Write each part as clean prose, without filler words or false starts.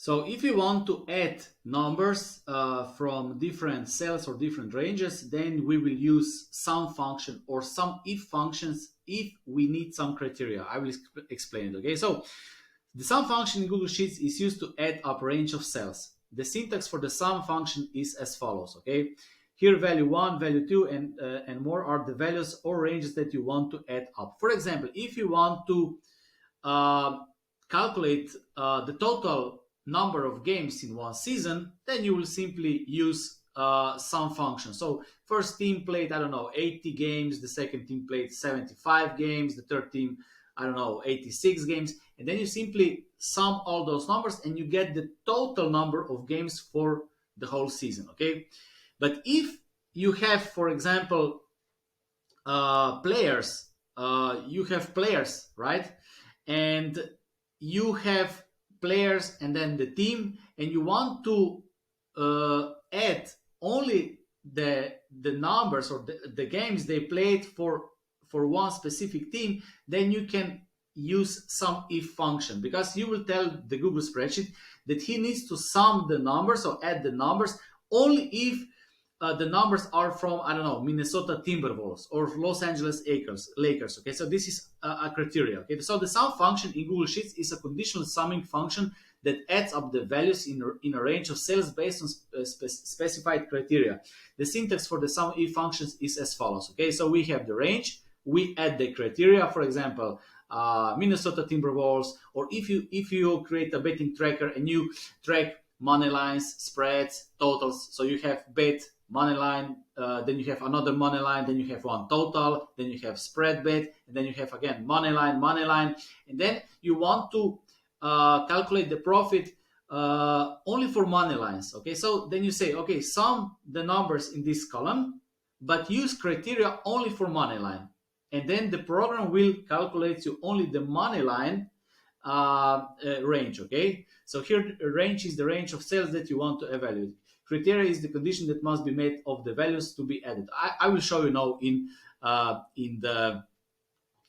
So if you want to add numbers from different cells or different ranges, then we will use some function or some if functions if we need some criteria. I will explain it. Okay, so the sum function in Google Sheets is used to add up a range of cells. The syntax for the sum function is as follows. Okay, here value 1, value 2, and more are the values or ranges that you want to add up. For example, if you want to uh, calculate the total number of games in one season, then you will simply use some function. So first team played, I don't know, 80 games, the second team played 75 games, the third team, I don't know, 86 games, and then you simply sum all those numbers and you get the total number of games for the whole season. Okay, but if you have, for example, players, you have players, right? And you have players and then the team, and you want to add only the numbers or the games they played for one specific team, then you can use some if function, because you will tell the Google spreadsheet that he needs to sum the numbers or add the numbers only if the numbers are from, I don't know, Minnesota Timberwolves or Los Angeles Lakers. Okay, so this is a criteria. Okay, so the sum function in Google Sheets is a conditional summing function that adds up the values in a range of cells based on specified criteria. The syntax for the sum if functions is as follows. Okay, so we have the range, we add the criteria, for example, Minnesota Timberwolves, or if you create a betting tracker and you track money lines, spreads, totals, so you have bet, money line, then you have another money line, then you have one total, then you have spread bet, and then you have again money line, and then you want to calculate the profit only for money lines. Okay, so then you say, okay, sum the numbers in this column, but use criteria only for money line, and then the program will calculate you only the money line range. Okay, so here range is the range of cells that you want to evaluate. Criteria is the condition that must be met of the values to be added. I will show you now in the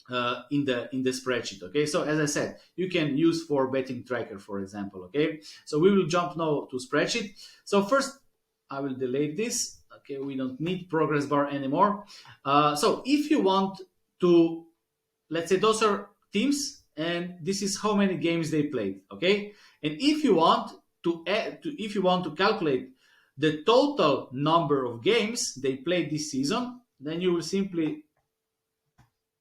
spreadsheet. Okay, so as I said, you can use for betting tracker, for example. Okay, so we will jump now to spreadsheet. So first, I will delete this. Okay, we don't need progress bar anymore. So if you want to, let's say those are teams, and this is how many games they played. Okay, and if you want to if you want to calculate the total number of games they played this season, then you will simply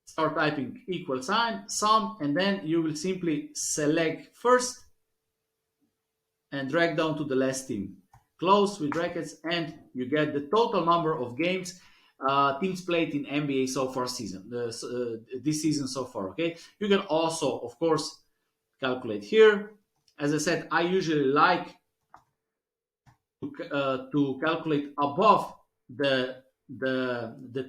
start typing equal sign, sum, and then you will simply select first and drag down to the last team. Close with brackets, and you get the total number of games teams played in NBA so far season, this season so far. Okay, you can also, of course, calculate here. As I said, I usually like to calculate above the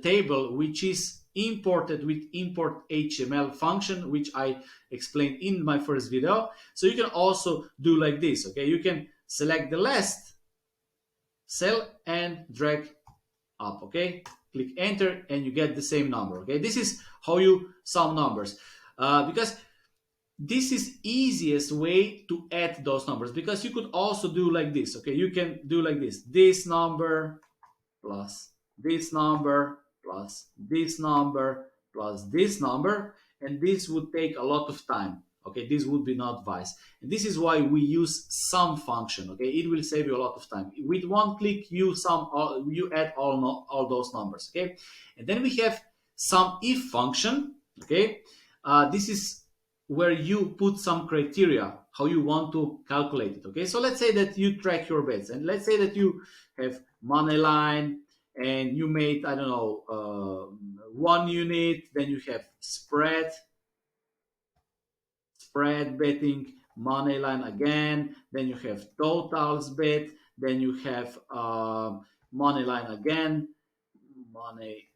table, which is imported with import HTML function, which I explained in my first video. So you can also do like this. Okay, you can select the last cell and drag up. Okay, click enter and you get the same number. Okay, this is how you sum numbers, because this is easiest way to add those numbers, because you could also do like this. Okay, you can do like this number plus this number plus this number plus this number, and this would take a lot of time. Okay, this would be not wise, and this is why we use sum function. Okay, it will save you a lot of time. With one click you you add all those numbers. Okay, and then we have sum if function. Okay, this is where you put some criteria how you want to calculate it. Okay, so let's say that you track your bets, and let's say that you have money line and you made, I don't know, 1 unit, then you have spread betting, money line again, then you have totals bet, then you have money line again, money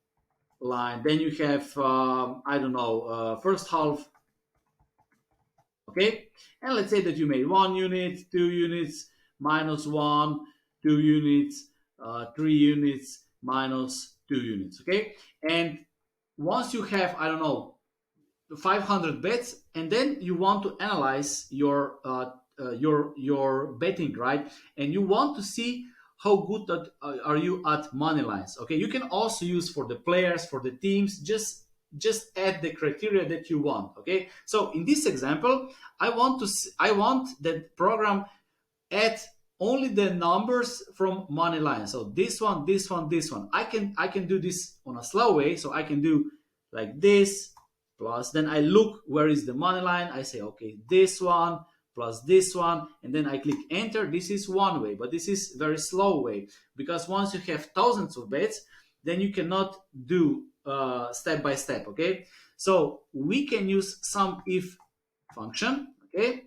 line, then you have I don't know, first half. Okay, and let's say that you made 1 unit, 2 units, -1, 2 units, 3 units, -2 units. Okay, and once you have, I don't know, 500 bets, and then you want to analyze your your betting, right? And you want to see how good are you at money lines. Okay, you can also use for the players, for the teams. Just add the criteria that you want. Okay, so in this example, I want that program add only the numbers from money line. So this one, this one, this one. I can do this on a slow way. So I can do like this plus. Then I look where is the money line. I say okay, this one plus this one, and then I click enter. This is one way, but this is very slow way, because once you have thousands of bets, then you cannot do step by step. Okay, so we can use SUMIF function. Okay,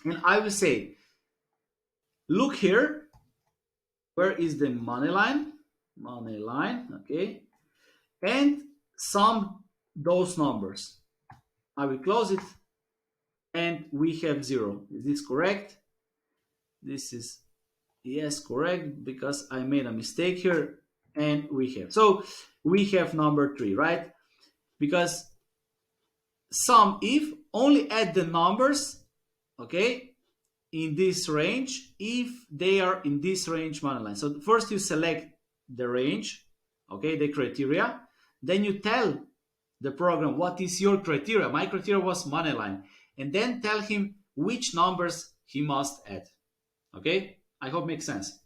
and I will say, look here, where is the money line? Money line, okay, and sum those numbers. I will close it, and we have 0. Is this correct? This is, yes, correct, because I made a mistake here, and we have. So we have number 3, right? Because SUMIF only add the numbers, okay, in this range if they are in this range money line. So first you select the range, okay, the criteria. Then you tell the program what is your criteria. My criteria was money line. And then tell him which numbers he must add. Okay, I hope it makes sense.